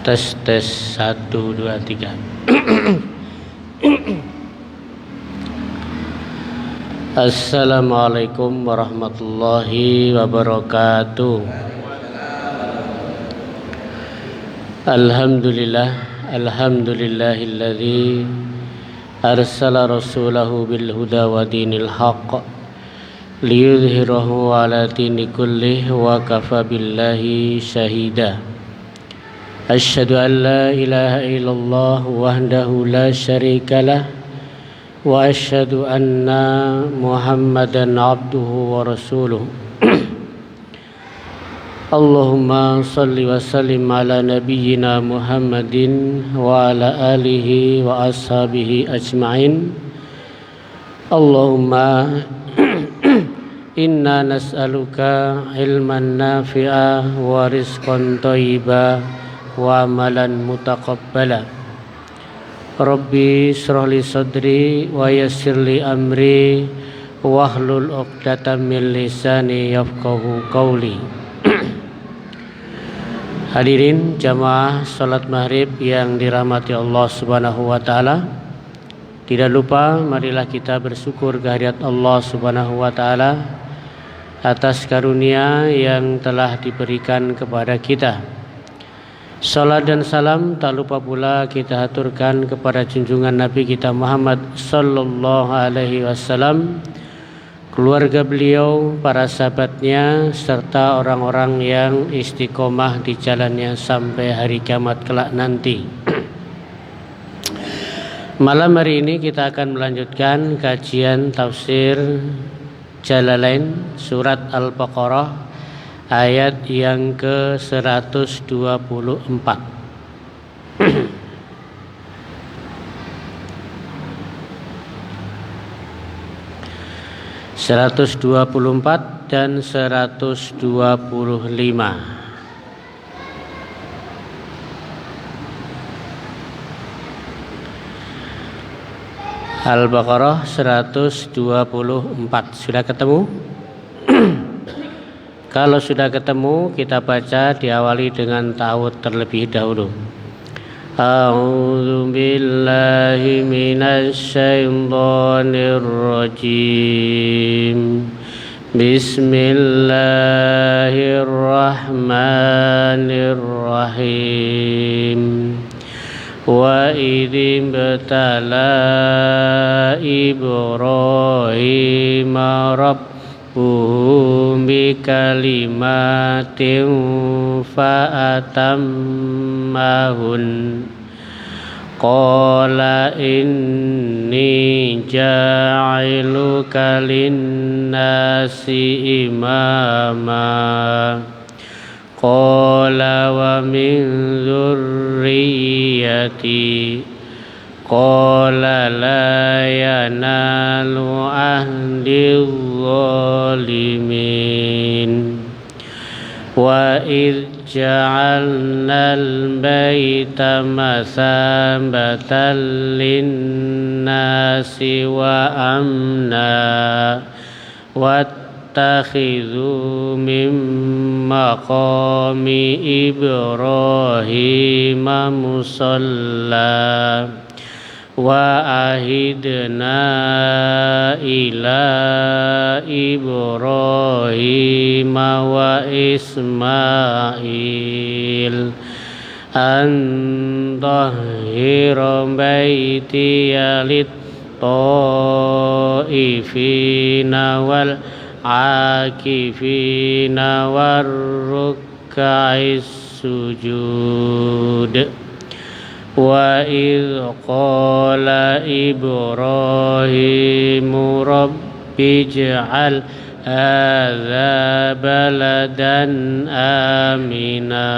Tes 1 2 3. Assalamualaikum warahmatullahi wabarakatuh. Alhamdulillahilladzi arsala rasulahu bil huda wa dinil haqq liyudhhirahu ala dini kullih wa kafa billahi syahida. Asyhadu an la ilaha illallah wahdahu la syarika lah wa asyhadu anna Muhammadan abduhu wa rasuluh. Allahumma salli wa sallim ala nabiyyina Muhammadin wa ala alihi wa ashabihi ajma'in. Allahumma inna nas'aluka ilman nafi'a wa rizqan thayyiba wa amalan mutaqabbala. Rabbi shrah li sadri wa yassir li amri wahlul 'uqdatam min lisani yafqahu qawli. Hadirin jamaah salat maghrib yang dirahmati Allah Subhanahu wa taala. Tidak lupa marilah kita bersyukur kehadirat Allah Subhanahu wa taala atas karunia yang telah diberikan kepada kita. Salat dan salam tak lupa pula kita haturkan kepada junjungan Nabi kita Muhammad sallallahu alaihi wasallam, keluarga beliau, para sahabatnya, serta orang-orang yang istiqomah di jalannya sampai hari kiamat kelak nanti. Malam hari ini kita akan melanjutkan kajian tafsir Jalalain surat Al-Baqarah ayat yang ke-124. 124 dan 125. Al-Baqarah 124. Sudah ketemu? Kalau sudah ketemu, kita baca diawali dengan ta'awudz terlebih dahulu. A'udzu billahi minasy syaithanir rajim. Bismillahirrahmanirrahim. Wa idh ibtala Ibrahima bi kalimatin fa'atammahun qala inni ja'iluka linnasi imama qala wa min dzurriyyati qala la yanalu ahdi zalimin wa idh ja'alna al-baita masabatan linnasi wa amna wattakhidhu min maqami Ibrahima musalla wa ahidna ila Ibrahim wa Ismail an tahhira baitiya lit-ta'ifina wal akifina war ruk'is sujud. Wa idh qala Ibrahimu rabbi ij'al hadza baladan amina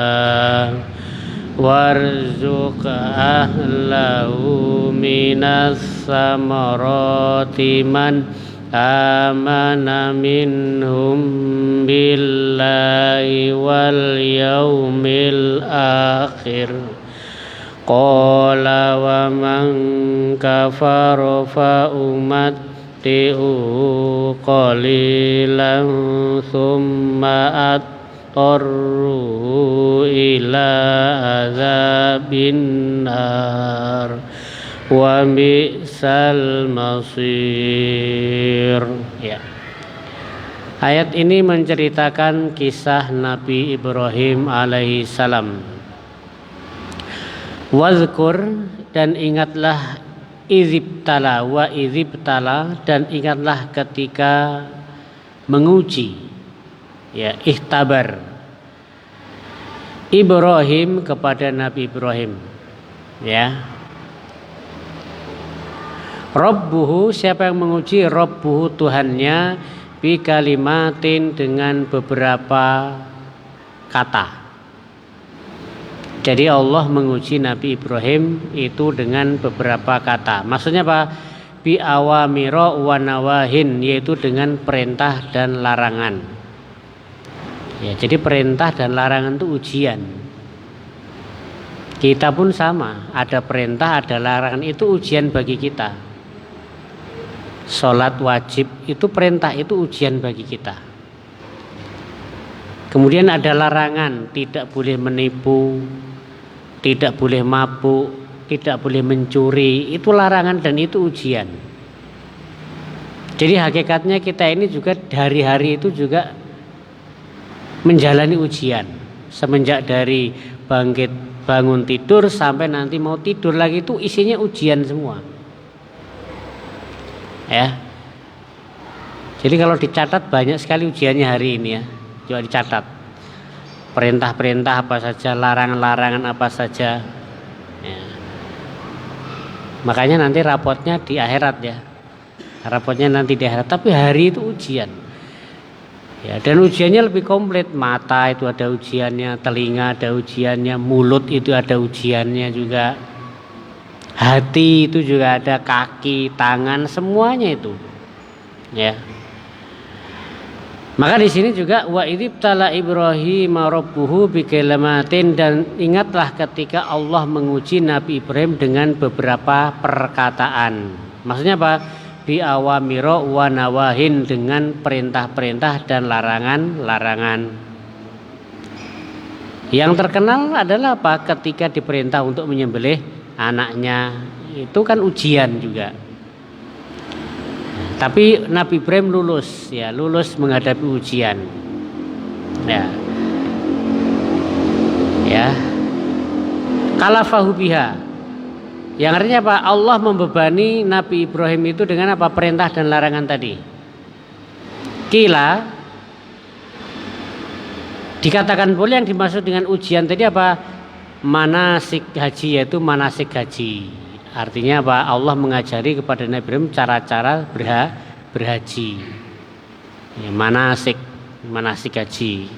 warzuq ahlahu minas samarati man amana minhum billahi wal yawmil akhir. Qala wa man kafara fa umatti'u qalilan thumma tarruhu ila azabin nar wa bi'sal masir. Ya. Ayat ini menceritakan kisah Nabi Ibrahim alaihi salam. Wazkur, dan ingatlah, izibtala wa izibtala, dan ingatlah ketika menguji, ya, ikhtabar Ibrahim kepada Nabi Ibrahim, ya. Rabbuhu, siapa yang menguji? Rabbuhu, Tuhannya, bi kalimatin, dengan beberapa kata. Jadi Allah menguji Nabi Ibrahim itu dengan beberapa kata. Maksudnya apa? Bi awamira wa nawahin, yaitu dengan perintah dan larangan. Ya, jadi perintah dan larangan itu ujian. Kita pun sama, ada perintah, ada larangan, itu ujian bagi kita. Sholat wajib itu perintah, itu ujian bagi kita. Kemudian ada larangan, tidak boleh menipu, tidak boleh mabuk, tidak boleh mencuri, itu larangan dan itu ujian. Jadi hakikatnya kita ini juga hari-hari itu juga menjalani ujian. Semenjak dari bangun tidur sampai nanti mau tidur lagi, itu isinya ujian semua. Ya. Jadi kalau dicatat banyak sekali ujiannya hari ini, ya. Coba dicatat. Perintah-perintah apa saja, larangan-larangan apa saja, ya. Makanya nanti rapotnya di akhirat, ya. Rapotnya nanti di akhirat, tapi hari itu ujian, ya. Dan ujiannya lebih komplit. Mata itu ada ujiannya, telinga ada ujiannya, mulut itu ada ujiannya juga, hati itu juga ada, kaki, tangan, semuanya itu, ya. Maka di sini juga wa idzibtala Ibrahim rabbuhu bikalimatin, dan ingatlah ketika Allah menguji Nabi Ibrahim dengan beberapa perkataan. Maksudnya apa? Bi awamira wa nawahin, dengan perintah-perintah dan larangan-larangan. Yang terkenal adalah apa? Ketika diperintah untuk menyembelih anaknya, itu kan ujian juga. Tapi Nabi Ibrahim lulus, ya, lulus menghadapi ujian. Ya. Ya. Kalafahu biha. Yang artinya apa? Allah membebani Nabi Ibrahim itu dengan apa? Perintah dan larangan tadi. Kila, dikatakan boleh yang dimaksud dengan ujian tadi apa? Manasik haji, yaitu manasik haji. Artinya apa? Allah mengajari kepada Nabi Ibrahim cara-cara berhaji. Ya, manasik haji.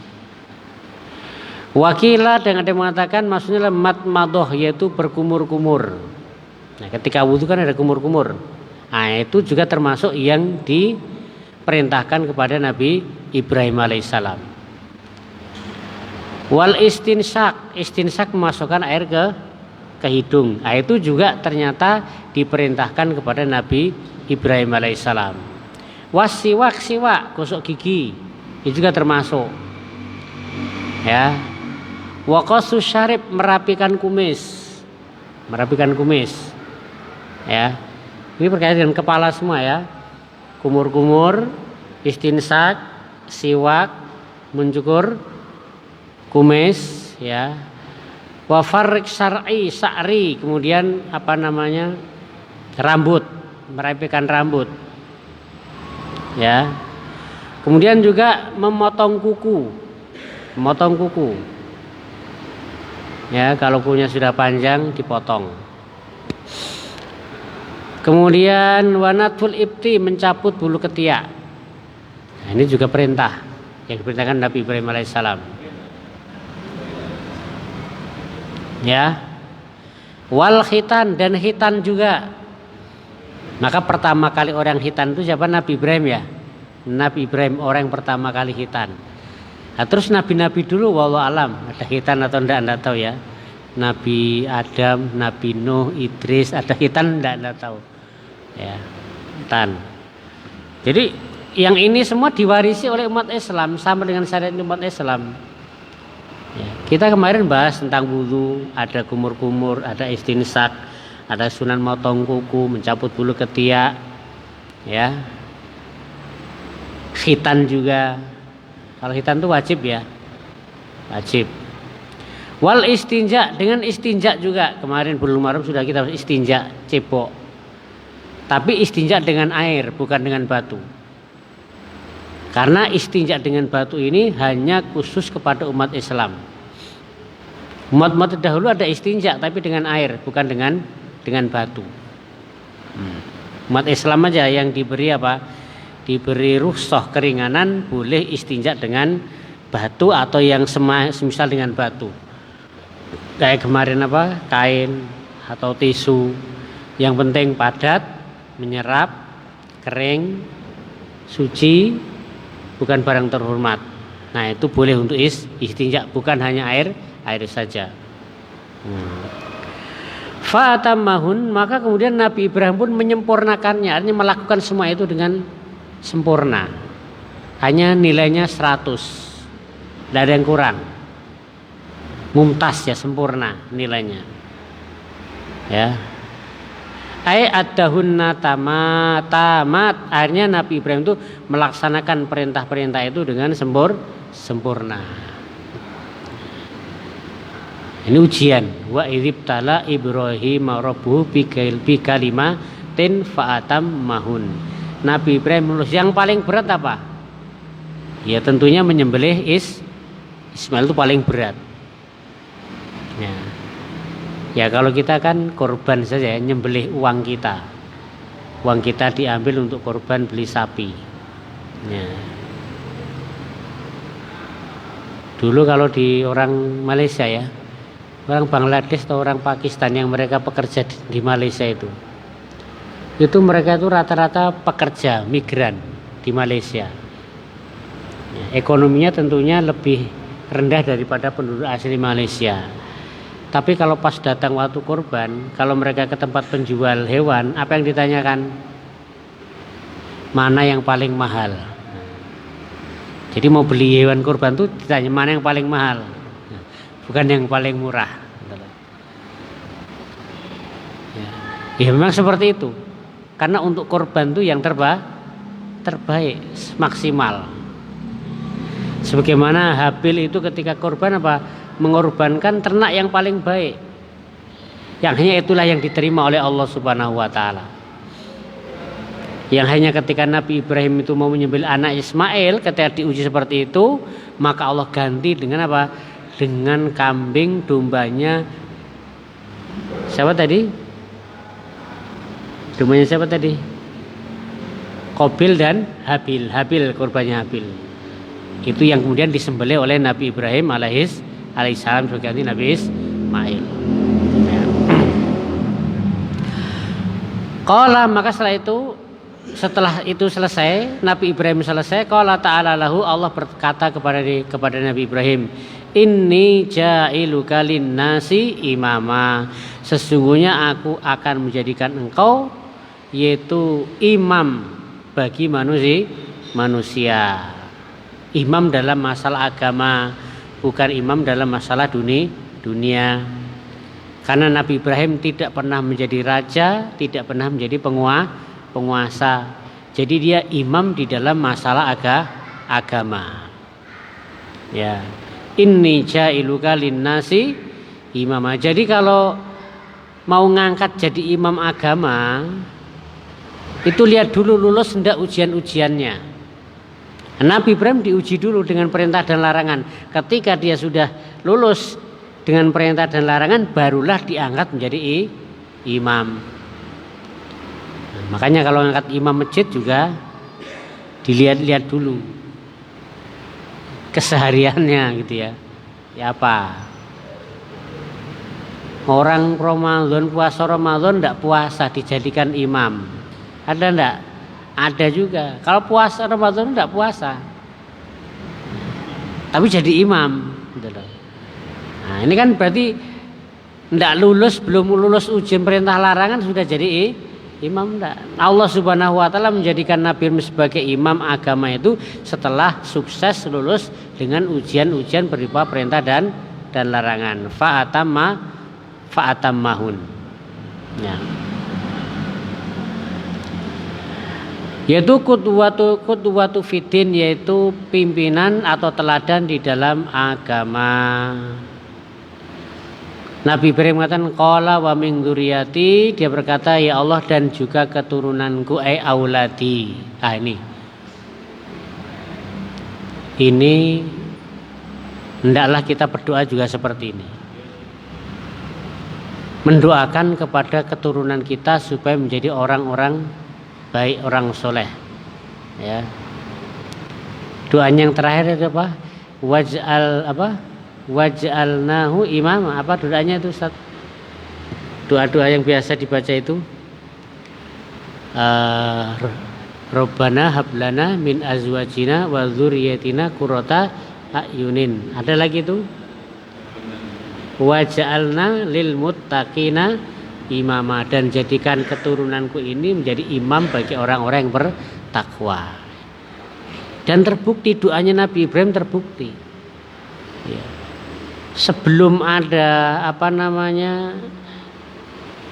Wakilah, dengan ada yang mengatakan maksudnya matmadoh, yaitu berkumur-kumur. Nah, ketika wudhu kan ada kumur-kumur. Nah, itu juga termasuk yang diperintahkan kepada Nabi Ibrahim alaihissalam. Wal istinsak memasukkan air ke hidung. Nah, itu juga ternyata diperintahkan kepada Nabi Ibrahim alaihissalam. Wasiwak, gosok gigi, itu juga termasuk, ya. Waqasus syarib, merapikan kumis, ya. Ini berkaitan dengan kepala semua, ya. Kumur-kumur, istinsak, siwak, mencukur kumis, ya. Wa farq sa'ri, kemudian apa namanya? Rambut, merapikan rambut. Ya. Kemudian juga memotong kuku. Ya, kalau kukunya sudah panjang dipotong. Kemudian wanatful ibti, mencabut bulu ketiak. Nah, ini juga perintah yang diperintahkan Nabi Ibrahim alaihissalam. Ya. Wal khitan, dan khitan juga. Maka pertama kali orang khitan itu siapa? Nabi Ibrahim, ya. Nabi Ibrahim orang yang pertama kali khitan. Nah, terus nabi-nabi dulu wallahu alam ada khitan atau enggak tahu, ya. Nabi Adam, Nabi Nuh, Idris, ada khitan enggak tahu. Ya. Khitan. Jadi yang ini semua diwarisi oleh umat Islam sama dengan syariat umat Islam. Ya, kita kemarin bahas tentang wudu, ada kumur-kumur, ada istinsak, ada sunan motong kuku, mencabut bulu ketiak, ya, khitan juga. Kalau khitan itu wajib ya, wajib. Wal istinja, dengan istinja juga kemarin belum malam sudah kita istinja cepok. Tapi istinja dengan air, bukan dengan batu. Karena istinja dengan batu ini hanya khusus kepada umat Islam. Umat-umat terdahulu ada istinja tapi dengan air, bukan dengan batu. Umat Islam aja yang diberi apa? Diberi rukhsah keringanan boleh istinja dengan batu atau yang semisal dengan batu. Kayak kemarin apa? Kain atau tisu. Yang penting padat, menyerap, kering, suci, bukan barang terhormat. Nah, itu boleh untuk istinja, bukan hanya air saja. Fa'atammahun, maka kemudian Nabi Ibrahim pun menyempurnakannya, artinya melakukan semua itu dengan sempurna. Hanya nilainya 100. Tidak ada yang kurang. Mumtaz ya, sempurna nilainya. Ya. Ai adahunna tamat. Akhirnya Nabi Ibrahim itu melaksanakan perintah-perintah itu dengan sempurna. Ini ujian. Wa idzibtala Ibrahim rabbuhu bi kalimatin fa'atammahun. Nabi Ibrahim lulus. Yang paling berat apa? Ya tentunya menyembelih Ismail itu paling berat. Ya kalau kita kan korban saja ya, nyembelih uang kita. Uang kita diambil untuk korban beli sapi. Ya. Dulu kalau di orang Malaysia ya, orang Bangladesh atau orang Pakistan yang mereka pekerja di Malaysia itu mereka itu rata-rata pekerja migran di Malaysia. Ya, ekonominya tentunya lebih rendah daripada penduduk asli Malaysia. Tapi kalau pas datang waktu kurban, kalau mereka ke tempat penjual hewan, apa yang ditanyakan? Mana yang paling mahal? Jadi mau beli hewan kurban itu ditanya mana yang paling mahal, bukan yang paling murah. Ya memang seperti itu. Karena untuk kurban itu yang terbaik, maksimal. Sebagaimana Habil itu ketika kurban apa? Mengorbankan ternak yang paling baik, yang hanya itulah yang diterima oleh Allah Subhanahu wa taala. Yang hanya ketika Nabi Ibrahim itu mau menyembelih anak Ismail, ketika diuji seperti itu, maka Allah ganti dengan apa? Dengan kambing dombanya siapa tadi? Dombanya siapa tadi? Qabil dan Habil. Habil korbannya Habil. Itu yang kemudian disembelih oleh Nabi Ibrahim alaihissalam sebagai Nabi Ismail. Qala, maka setelah itu selesai, Nabi Ibrahim selesai, qala ta'ala lahu, Allah berkata kepada Nabi Ibrahim, inni ja'iluka linnasi imama, sesungguhnya aku akan menjadikan engkau yaitu imam bagi manusia. Imam dalam masalah agama, bukan imam dalam masalah dunia. Karena Nabi Ibrahim tidak pernah menjadi raja, tidak pernah menjadi penguasa. Jadi dia imam di dalam masalah agama. Ya. Inni ja'iluka linnasi imama. Jadi kalau mau ngangkat jadi imam agama, itu lihat dulu lulus enggak ujian-ujiannya. Nabi Ibrahim diuji dulu dengan perintah dan larangan. Ketika dia sudah lulus dengan perintah dan larangan, barulah diangkat menjadi imam. Nah, makanya kalau angkat imam masjid juga dilihat-lihat dulu kesehariannya gitu ya. Ya apa? Orang Ramadan, puasa Ramadan tidak puasa dijadikan imam. Ada enggak? Ada juga. Kalau puasa Ramadan tidak puasa, tapi jadi imam. Nah ini kan berarti tidak lulus, belum lulus ujian perintah larangan sudah jadi imam. Tidak. Allah Subhanahu Wa Taala menjadikan Nabi sebagai imam agama itu setelah sukses lulus dengan ujian-ujian berupa perintah dan dan larangan. Fa'atammahun. Ya. Yaitu qudwatu fiddin, yaitu pimpinan atau teladan di dalam agama. Nabi Ibrahim mengatakan qala wa min dzurriyyati, dia berkata ya Allah dan juga keturunanku, auladi. Ini hendaklah kita berdoa juga seperti ini. Mendoakan kepada keturunan kita supaya menjadi orang-orang baik, orang soleh. Ya. Doanya yang terakhir itu apa? Waj'alnahu imam. Apa doanya itu Ustaz? Doa-doa yang biasa dibaca itu. Rabbana hablana min azwajina wa dzurriyyatina qurrata a'yunin. Ada lagi itu? Waj'alna lil muttaqina imama, dan jadikan keturunanku ini menjadi imam bagi orang-orang yang bertakwa. Dan terbukti doanya Nabi Ibrahim terbukti. Ya. Sebelum ada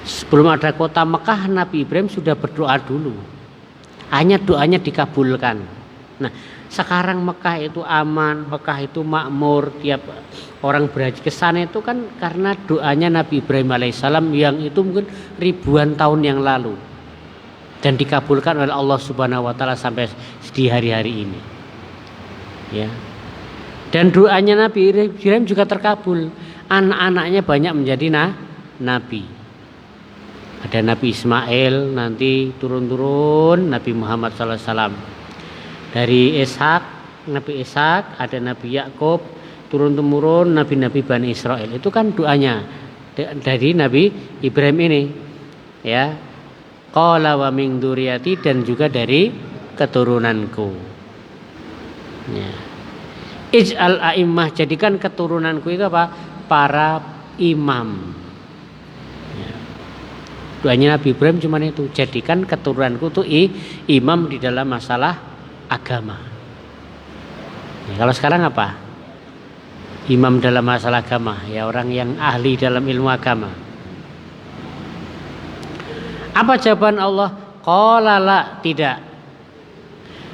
sebelum ada kota Mekah, Nabi Ibrahim sudah berdoa dulu. Hanya doanya dikabulkan. Nah, sekarang Mekah itu aman, Mekah itu makmur, tiap orang berhaji ke sana itu kan karena doanya Nabi Ibrahim alaihissalam yang itu mungkin ribuan tahun yang lalu dan dikabulkan oleh Allah Subhanahu wa taala sampai di hari-hari ini. Ya. Dan doanya Nabi Ibrahim juga terkabul. Anak-anaknya banyak menjadi nabi. Ada Nabi Ismail, nanti turun-turun Nabi Muhammad SAW. Dari Nabi Ishak, ada Nabi Yakub, turun-temurun nabi-nabi Bani Israel. Itu kan doanya dari Nabi Ibrahim ini. Ya. Qala wa min dzurriyyati, dan juga dari keturunanku. Ya. Ij'al a'immah, jadikan keturunanku itu apa? Para imam. Ya. Doanya Nabi Ibrahim cuma itu, jadikan keturunanku itu imam di dalam masalah agama. Ya, kalau sekarang apa? Imam dalam masalah agama, ya orang yang ahli dalam ilmu agama. Apa jawaban Allah? Qala la, tidak.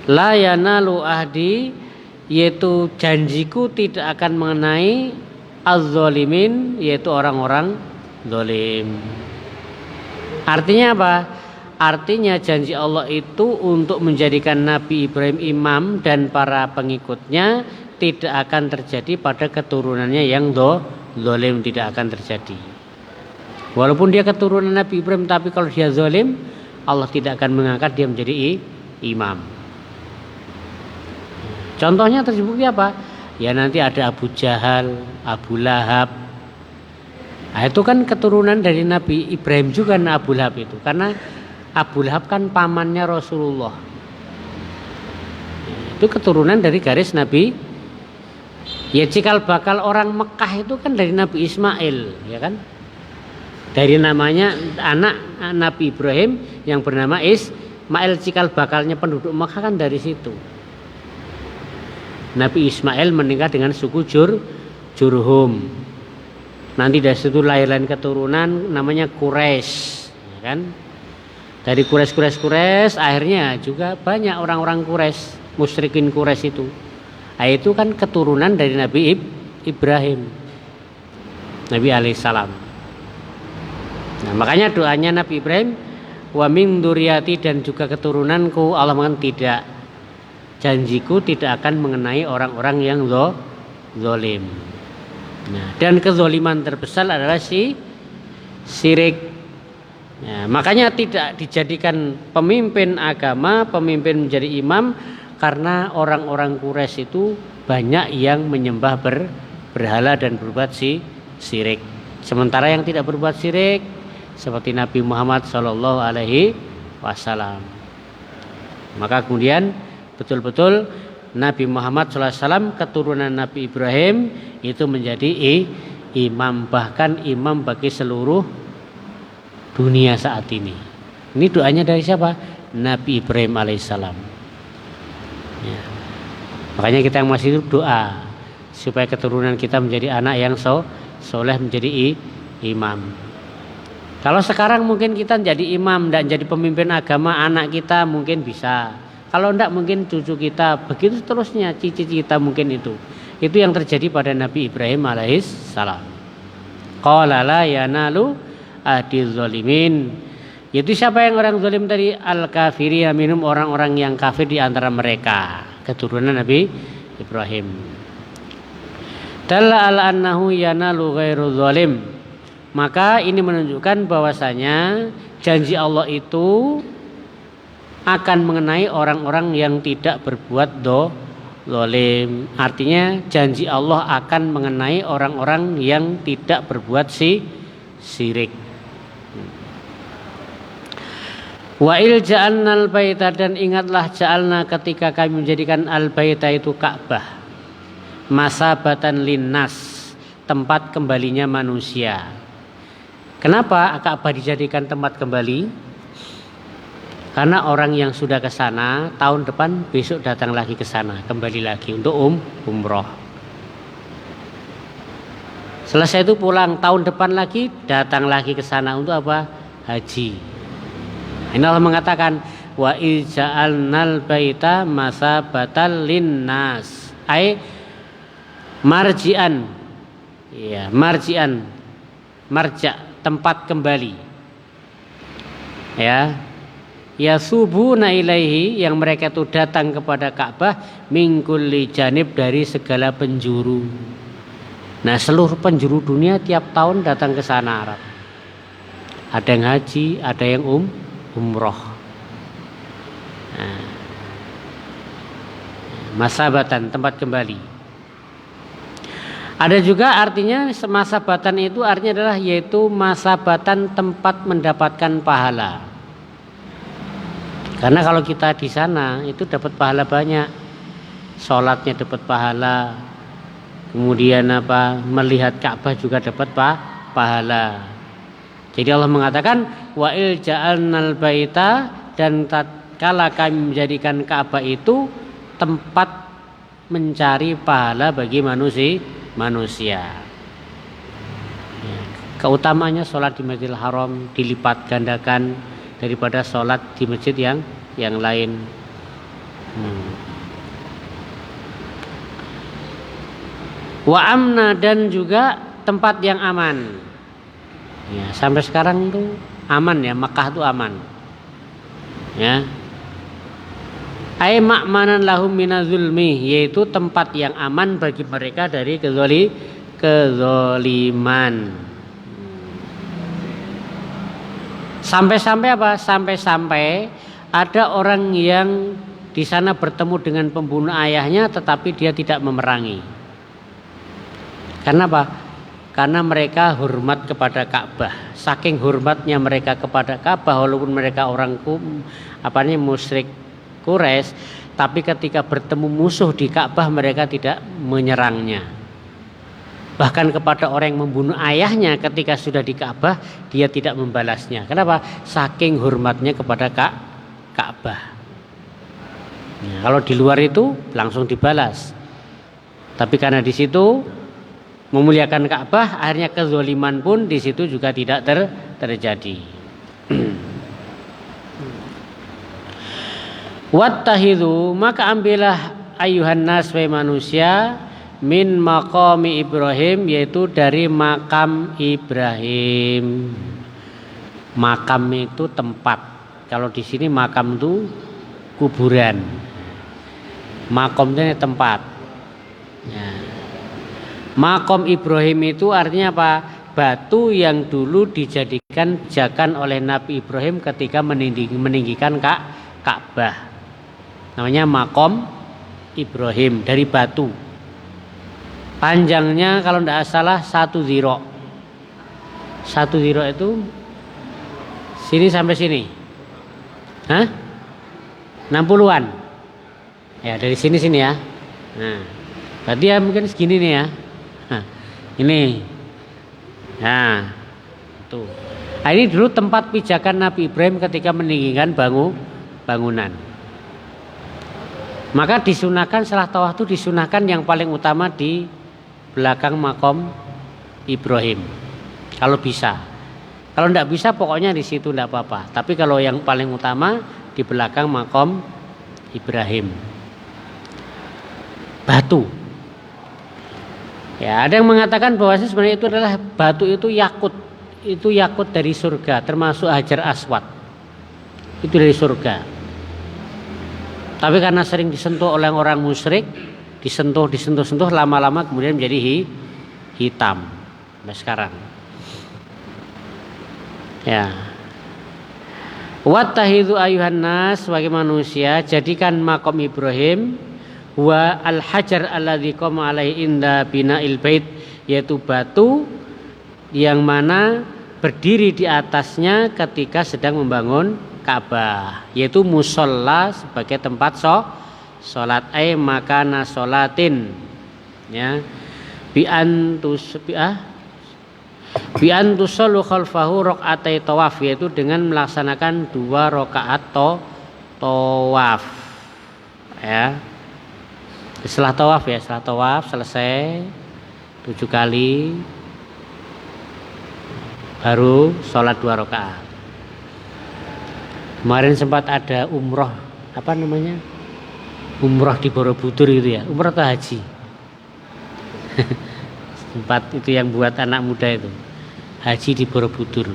La yanalu ahdi, yaitu janjiku tidak akan mengenai az-zalimin, yaitu orang-orang zalim. Artinya apa? Artinya janji Allah itu untuk menjadikan Nabi Ibrahim imam dan para pengikutnya tidak akan terjadi pada keturunannya yang zalim, tidak akan terjadi. Walaupun dia keturunan Nabi Ibrahim, tapi kalau dia zalim, Allah tidak akan mengangkat dia menjadi imam. Contohnya terbukti apa? Ya nanti ada Abu Jahal, Abu Lahab. Nah, itu kan keturunan dari Nabi Ibrahim juga Abu Lahab itu. Karena Abu Lahab kan pamannya Rasulullah. Itu keturunan dari garis Nabi. Ya cikal bakal orang Mekah itu kan dari Nabi Ismail, ya kan? Dari namanya anak Nabi Ibrahim yang bernama Ismail, cikal bakalnya penduduk Mekah kan dari situ. Nabi Ismail menikah dengan suku Jurhum. Nanti dari situ lahirlah keturunan namanya Quraisy, ya kan? Dari Quraisy akhirnya juga banyak orang-orang Quraisy, musyrikin Quraisy itu. Nah, itu kan keturunan dari Nabi Ibrahim, Nabi alaihissalam. Nah, makanya doanya Nabi Ibrahim, wa min dzurriyyati, dan juga keturunanku. Allah mengatakan tidak, janjiku tidak akan mengenai orang-orang yang zalim. Nah, dan kezaliman terbesar adalah syirik. Nah, makanya tidak dijadikan pemimpin agama, pemimpin menjadi imam, karena orang-orang Quraisy itu banyak yang menyembah berhala dan berbuat syirik. Sementara yang tidak berbuat syirik seperti Nabi Muhammad Shallallahu Alaihi Wasallam. Maka kemudian betul-betul Nabi Muhammad SAW keturunan Nabi Ibrahim itu menjadi imam, bahkan imam bagi seluruh dunia saat ini. Ini doanya dari siapa? Nabi Ibrahim alaihissalam. Ya. Makanya kita yang masih hidup doa supaya keturunan kita menjadi anak yang soleh, menjadi imam. Kalau sekarang mungkin kita jadi imam dan jadi pemimpin agama, anak kita mungkin bisa. Kalau enggak mungkin cucu kita, begitu seterusnya, cici kita mungkin itu. Itu yang terjadi pada Nabi Ibrahim alaihissalam. Qala la yanalu ahdiz zalimin. Yaitu siapa yang orang zalim tadi? Al-kafiri, minum orang-orang yang kafir di antara mereka, keturunan Nabi Ibrahim. Dalla ala annahu yanalu ghairu zalim. Maka ini menunjukkan bahwasanya janji Allah itu akan mengenai orang-orang yang tidak berbuat zalim. Artinya janji Allah akan mengenai orang-orang yang tidak berbuat syirik. Wa il ja'alnal baita, dan ingatlah ja'alna ketika kami menjadikan al-baita itu Ka'bah, masabatan linnas, tempat kembalinya manusia. Kenapa Ka'bah dijadikan tempat kembali? Karena orang yang sudah ke sana tahun depan besok datang lagi ke sana, kembali lagi untuk umroh. Selesai itu pulang, tahun depan lagi datang lagi ke sana untuk apa? Haji. Ini Allah mengatakan wa ija'alnal baita masabatan linnas, ai marji'an. Ya, marji'an. Marja' tempat kembali. Ya. Yasubuna ilaihi, yang mereka itu datang kepada Ka'bah min kulli janib, dari segala penjuru. Nah, seluruh penjuru dunia tiap tahun datang ke sana Arab. Ada yang haji, ada yang umroh. Nah, masabatan, tempat kembali. Ada juga artinya masabatan itu artinya adalah yaitu masabatan, tempat mendapatkan pahala. Karena kalau kita di sana itu dapat pahala banyak. Sholatnya dapat pahala. Kemudian melihat Ka'bah juga dapat pahala. Jadi Allah mengatakan wa il ja'alnal baita, dan tatkala kami menjadikan Ka'bah itu tempat mencari pahala bagi manusia. Keutamaannya sholat di Masjidil Haram dilipat gandakan daripada sholat di masjid yang lain. Wa amna, dan juga tempat yang aman. Ya, sampai sekarang itu aman ya, Makkah itu aman. Ya. Ai ma'manan lahum minazulmi, yaitu tempat yang aman bagi mereka dari kezaliman. Sampai-sampai apa? Sampai-sampai ada orang yang di sana bertemu dengan pembunuh ayahnya tetapi dia tidak memerangi. Karena apa? Karena mereka hormat kepada Ka'bah. Saking hormatnya mereka kepada Ka'bah, walaupun mereka orang musyrik Quraisy, tapi ketika bertemu musuh di Ka'bah mereka tidak menyerangnya. Bahkan kepada orang yang membunuh ayahnya ketika sudah di Ka'bah, dia tidak membalasnya. Kenapa? Saking hormatnya kepada Ka'bah. Ya, kalau di luar itu langsung dibalas. Tapi karena di situ memuliakan Ka'bah, akhirnya kezaliman pun di situ juga tidak terjadi. Wattahidu, maka ambillah ayuhan nas, wahai manusia, min maqami Ibrahim, yaitu dari makam Ibrahim. Makam itu tempat. Kalau di sini makam itu kuburan. Makom itu tempat. Ya. Makom Ibrahim itu artinya apa? Batu yang dulu dijadikan pijakan oleh Nabi Ibrahim ketika meninggikan Ka'bah. Namanya makom Ibrahim, dari batu. Panjangnya kalau tidak salah 1 ziro. 1 ziro itu sini sampai sini. Hah? 60-an. Ya, dari sini ya. Nah, berarti ya mungkin segini nih ya. Nah, ini. Nah, tuh. Nah, ini dulu tempat pijakan Nabi Ibrahim ketika meninggikan bangunan. Maka disunahkan setelah tawaf itu disunahkan yang paling utama belakang makom Ibrahim. Kalau bisa. Kalau tidak bisa pokoknya di situ tidak apa-apa. Tapi kalau yang paling utama di belakang makom Ibrahim. Batu. Ya, ada yang mengatakan bahwa sebenarnya itu adalah batu itu yakut. Itu yakut dari surga, termasuk Hajar Aswad. Itu dari surga. Tapi karena sering disentuh oleh orang musyrik, disentuh, lama-lama kemudian menjadi hitam. Sampai sekarang. Ya. Wattahidu ayuhan nas, sebagai manusia, jadikan makom Ibrahim wa al-hajar alladzi qama alaihi inda bina'il bait, yaitu batu yang mana berdiri di atasnya ketika sedang membangun Ka'bah, yaitu musolla sebagai tempat sholat, makana sholatin, ya, bi antusallu khalfahu raqatai tawaf, yaitu dengan melaksanakan 2 rakaat tawaf, ya. Setelah tawaf selesai 7 kali baru sholat 2 rakaat. Kemarin sempat ada umroh, apa namanya? Umroh di Borobudur gitu ya, umroh atau haji? Sempat itu yang buat anak muda itu, haji di Borobudur.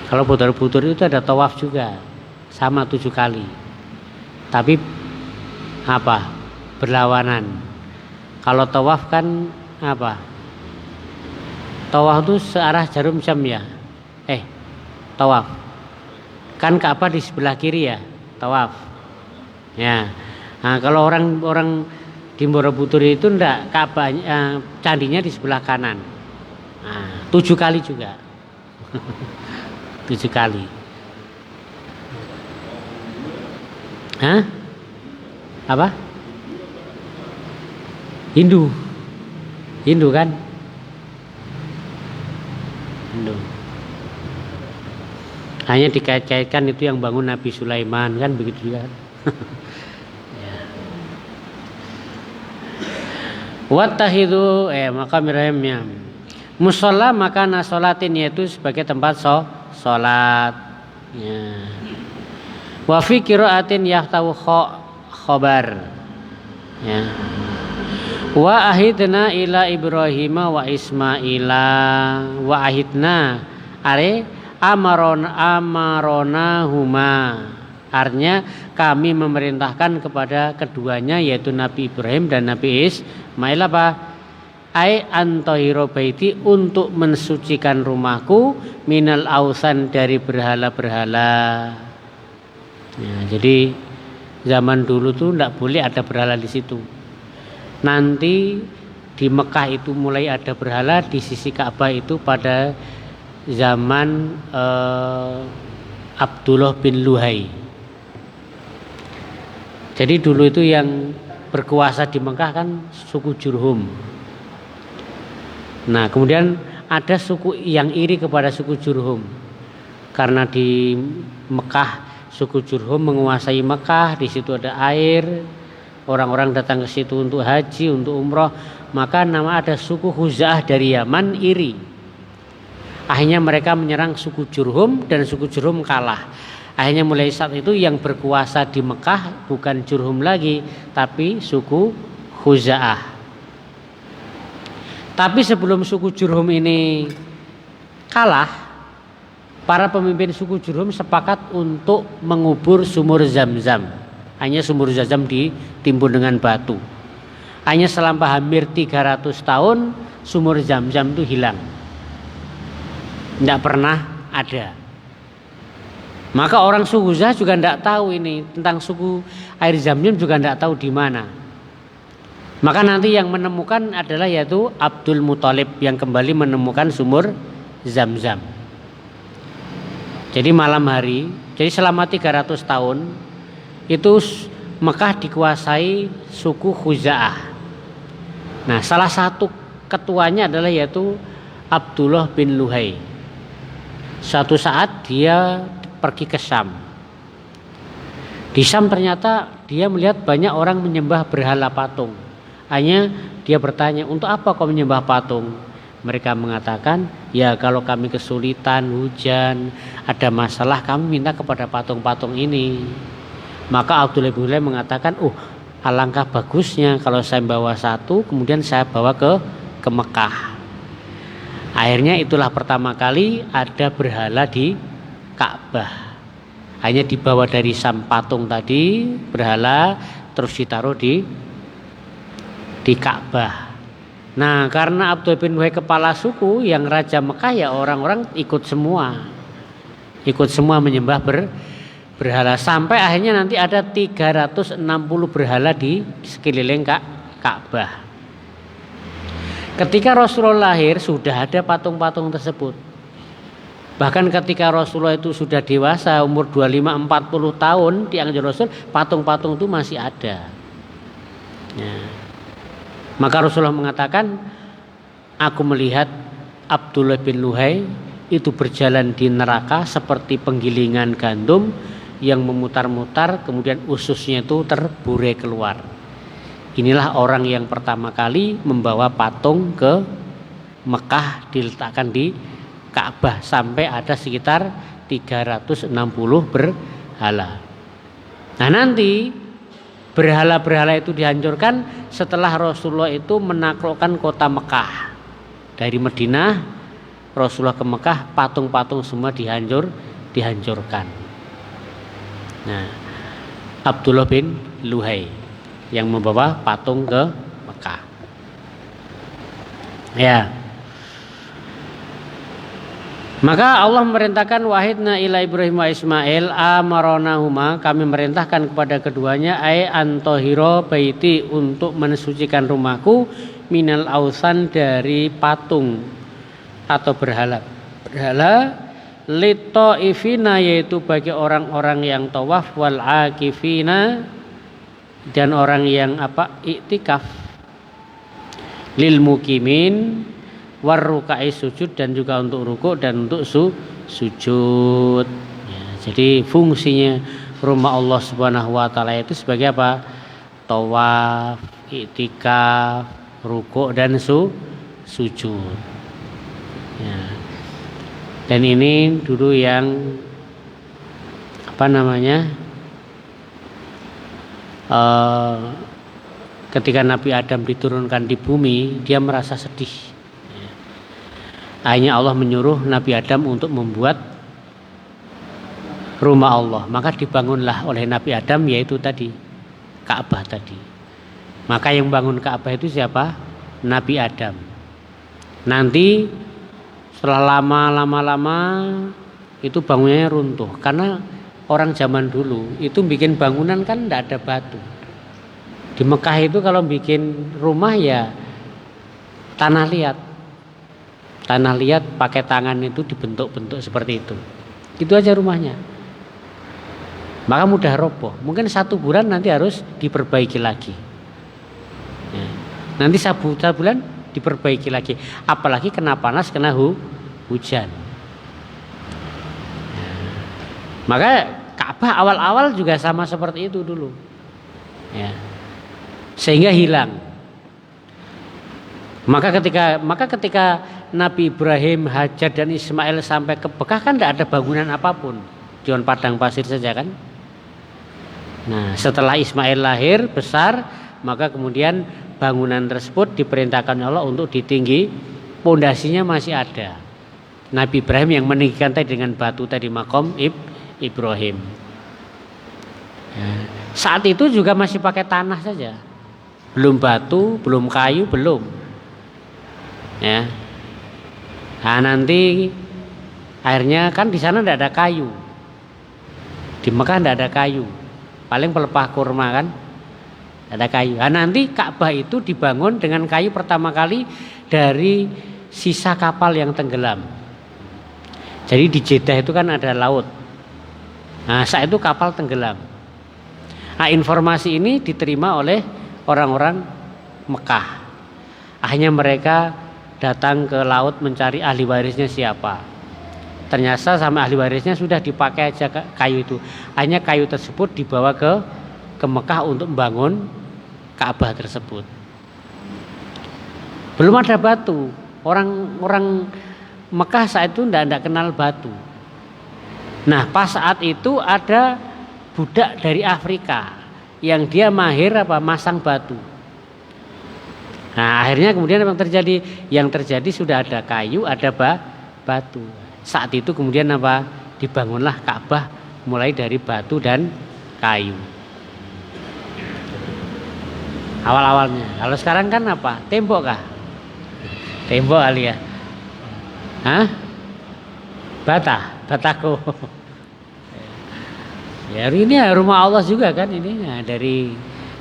Kalau Borobudur itu ada tawaf juga, sama 7 kali. Tapi apa? Berlawanan. Kalau tawaf kan apa? Tawaf itu searah jarum jam ya. Tawaf. Kan Ka'bah di sebelah kiri ya, tawaf. Ya. Nah, kalau orang di Borobudur itu enggak, Ka'bah candinya di sebelah kanan. Nah, 7 kali juga. 7 kali. Hah? Apa? Hindu kan? Hindu. Hanya dikait-kaitkan itu yang bangun Nabi Sulaiman kan, begitu juga kan? Ya. Wattahidu maqam Ibrahimnya musalla makana sholatin, yaitu sebagai tempat sholat, ya. Wa fi qiraatin yahtawu khobar, ya. Wa ahidna ila Ibrahim wa Ismaila wa ahidna amarona huma, artinya kami memerintahkan kepada keduanya, yaitu Nabi Ibrahim dan Nabi Ismail, apa? Antohiro baiti, untuk mensucikan rumahku, minal ausan, dari berhala-berhala. Ya, jadi zaman dulu tuh tidak boleh ada berhala di situ. Nanti di Mekah itu mulai ada berhala di sisi Ka'bah itu pada zaman Abdullah bin Luhai. Jadi dulu itu yang berkuasa di Mekah kan suku Jurhum. Nah, kemudian ada suku yang iri kepada suku Jurhum, karena di Mekah suku Jurhum menguasai Mekah, di situ ada air, orang-orang datang ke situ untuk haji, untuk umroh, maka ada suku Khuza'ah dari Yaman iri. Akhirnya mereka menyerang suku Jurhum dan suku Jurhum kalah. Akhirnya mulai saat itu yang berkuasa di Mekah bukan Jurhum lagi, tapi suku Khuza'ah. Tapi sebelum suku Jurhum ini kalah, para pemimpin suku Jurhum sepakat untuk mengubur sumur Zam-Zam. Hanya sumur Zam-Zam ditimbun dengan batu. Hanya selama hampir 300 tahun sumur Zam-Zam itu hilang. Tidak pernah ada. Maka orang suku Khuza'ah juga tidak tahu ini tentang suku air Zam-Zam, juga tidak tahu di mana. Maka nanti yang menemukan adalah yaitu Abdul Muthalib yang kembali menemukan sumur Zam-Zam. Jadi malam hari, jadi selama 300 tahun itu Mekah dikuasai suku Khuza'ah. Nah, salah satu ketuanya adalah yaitu Abdullah bin Luhai. Suatu saat dia pergi ke Syam. Di Syam ternyata dia melihat banyak orang menyembah berhala patung. Hanya dia bertanya, untuk apa kau menyembah patung? Mereka mengatakan, ya kalau kami kesulitan, hujan, ada masalah, kami minta kepada patung-patung ini. Maka Abdullah bin Ulay mengatakan, alangkah bagusnya kalau saya bawa satu, kemudian saya bawa ke Mekah. Akhirnya itulah pertama kali ada berhala di Ka'bah. Hanya dibawa dari sam patung tadi, berhala, terus ditaruh di Ka'bah. Nah, karena Abdullah bin Ubay kepala suku yang raja Mekah, ya orang-orang ikut semua menyembah berhala, sampai akhirnya nanti ada 360 berhala di sekeliling Ka'bah. Ketika Rasulullah lahir sudah ada patung-patung tersebut. Bahkan ketika Rasulullah itu sudah dewasa, umur 25-40 tahun, dianggap Rasul, patung-patung itu masih ada. Ya. Maka Rasulullah mengatakan, aku melihat Abdullah bin Luhai itu berjalan di neraka seperti penggilingan gandum yang memutar-mutar, kemudian ususnya itu terburai keluar. Inilah orang yang pertama kali membawa patung ke Mekah, diletakkan di Ka'bah, sampai ada sekitar 360 berhala. Nah, nanti berhala-berhala itu dihancurkan setelah Rasulullah itu menaklukkan kota Mekah. Dari Madinah Rasulullah ke Mekah, patung-patung semua dihancurkan. Nah, Abdullah bin Luhai yang membawa patung ke Mekah. Ya. Maka Allah memerintahkan, wahidna ila Ibrahim wa Ismail amaronahuma, kami merintahkan kepada keduanya, ay antohiro baiti, untuk mensucikan rumahku, minal ausan, dari patung atau berhala lito ifina, yaitu bagi orang-orang yang tawaf, wal akifina, dan orang yang iktikaf, lil mukimin, warrukai, sujud, dan juga untuk rukuk dan untuk sujud. Ya, jadi fungsinya rumah Allah Subhanahu wa taala itu sebagai apa? Tawaf, iktikaf, rukuk, dan sujud. Ya. Dan ini dulu yang ketika Nabi Adam diturunkan di bumi, dia merasa sedih. Akhirnya Allah menyuruh Nabi Adam untuk membuat rumah Allah. Maka dibangunlah oleh Nabi Adam, yaitu tadi Ka'bah tadi. Maka yang bangun Ka'bah itu siapa? Nabi Adam. Nanti setelah lama-lama itu bangunannya runtuh. Karena orang zaman dulu itu bikin bangunan kan tidak ada batu. Di Mekah itu kalau bikin rumah ya tanah liat pakai tangan itu dibentuk-bentuk seperti itu. Itu aja rumahnya. Maka mudah roboh. Mungkin 1 bulan nanti harus diperbaiki lagi. Ya. Nanti 1 bulan diperbaiki lagi. Apalagi kena panas, kena hujan. Ya. Maka Ka'bah awal-awal juga sama seperti itu dulu. Ya. Sehingga hilang. Maka ketika Nabi Ibrahim, Hajar, dan Ismail sampai ke Mekah kan tidak ada bangunan apapun, cuma padang pasir saja kan. Nah, setelah Ismail lahir besar, maka kemudian bangunan tersebut diperintahkan Allah untuk ditinggi, pondasinya masih ada. Nabi Ibrahim yang meninggikan tadi dengan batu tadi, makom Ibrahim. Nah, saat itu juga masih pakai tanah saja, belum batu, belum kayu, belum. Ya. Nah, nanti akhirnya kan di sana tidak ada kayu. Di Mekah tidak ada kayu. Paling pelepah kurma kan. Tidak ada kayu. Nah, nanti Ka'bah itu dibangun dengan kayu pertama kali dari sisa kapal yang tenggelam. Jadi di Jeddah itu kan ada laut. Nah, saat itu kapal tenggelam. Nah, informasi ini diterima oleh orang-orang Mekah. Akhirnya mereka datang ke laut mencari ahli warisnya siapa. Ternyata sama ahli warisnya sudah dipakai aja kayu itu. Hanya kayu tersebut dibawa ke Mekah untuk membangun Ka'bah tersebut. Belum ada batu. Orang Mekah saat itu tidak kenal batu. Nah, pas saat itu ada budak dari Afrika yang dia mahir masang batu. Nah, akhirnya kemudian apa yang terjadi? Yang terjadi sudah ada kayu, ada batu. Saat itu kemudian dibangunlah Ka'bah mulai dari batu dan kayu. Awal-awalnya. Kalau sekarang kan tembok kah? Tembok kali ya. Hah? Batako. Ya ini rumah Allah juga kan ini. Nah, dari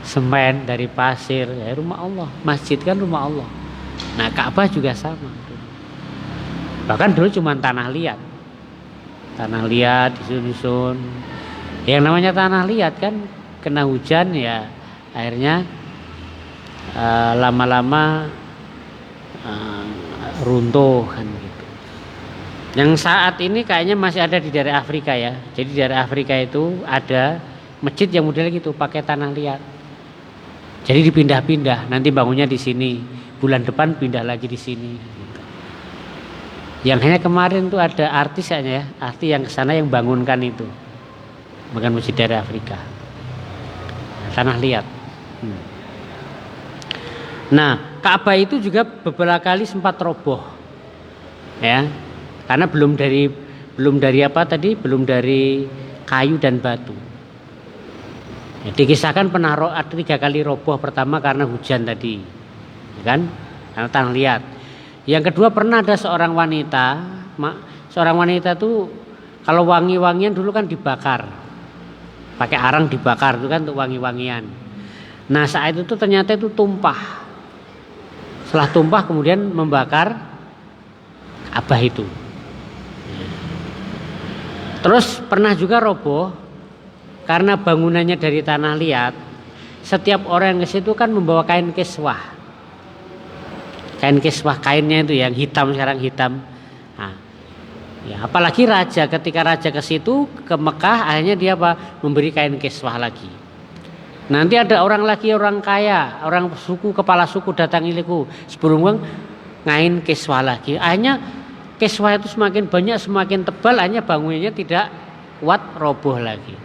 semen, dari pasir, ya rumah Allah. Masjid kan rumah Allah. Nah, Ka'bah juga sama. Bahkan dulu cuma tanah liat. Tanah liat disusun. Yang namanya tanah liat kan kena hujan ya akhirnya lama-lama runtuh kan gitu. Yang saat ini kayaknya masih ada di daerah Afrika ya. Jadi di daerah Afrika itu ada masjid yang modelnya gitu pakai tanah liat. Jadi dipindah-pindah, nanti bangunnya di sini, bulan depan pindah lagi di sini. Gitu. Yang hanya kemarin tuh ada artis ya, artis yang kesana yang bangunkan itu, bukan masjid daerah Afrika, tanah liat. Nah, Ka'bah itu juga beberapa kali sempat roboh, ya, karena belum dari kayu dan batu. Ya, dikisahkan pernah ada 3 kali roboh, pertama karena hujan tadi, ya kan, karena tanah liat. Yang kedua pernah ada seorang wanita tuh kalau wangi-wangian dulu kan dibakar, pakai arang dibakar itu kan untuk wangi-wangian. Nah saat itu tuh ternyata itu tumpah. Setelah tumpah kemudian membakar Ka'bah itu. Terus pernah juga roboh karena bangunannya dari tanah liat. Setiap orang yang ke situ kan membawa kain kiswah. Kain kiswah, kainnya itu yang hitam, sekarang hitam. Nah, ya, apalagi raja, ketika raja ke situ ke Mekah akhirnya dia memberi kain kiswah lagi. Nanti ada orang lagi, orang kaya, orang suku, kepala suku datang iliku sebelum ngain kiswah lagi. Akhirnya kiswah itu semakin banyak, semakin tebal, akhirnya bangunannya tidak kuat, roboh lagi.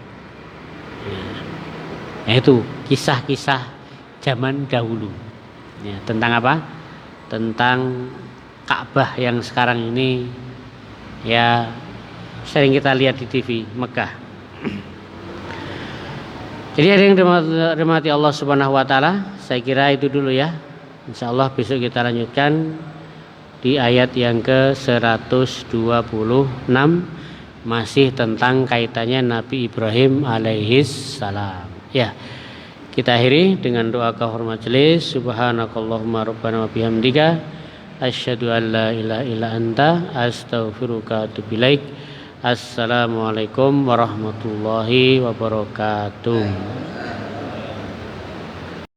Nah, itu kisah-kisah zaman dahulu. Ya, tentang apa? Tentang Ka'bah yang sekarang ini ya sering kita lihat di TV Mekah. Jadi ada yang dirahmati Allah Subhanahu wa taala, saya kira itu dulu ya. Insyaallah besok kita lanjutkan di ayat yang ke-126 masih tentang kaitannya Nabi Ibrahim alaihis salam. Ya. Kita akhiri dengan doa kafaratul majelis. Subhanakallahumma rabbana wa bihamdika asyhadu an la ilaha illa anta astaghfiruka wa atubu ilaik. Assalamualaikum warahmatullahi wabarakatuh.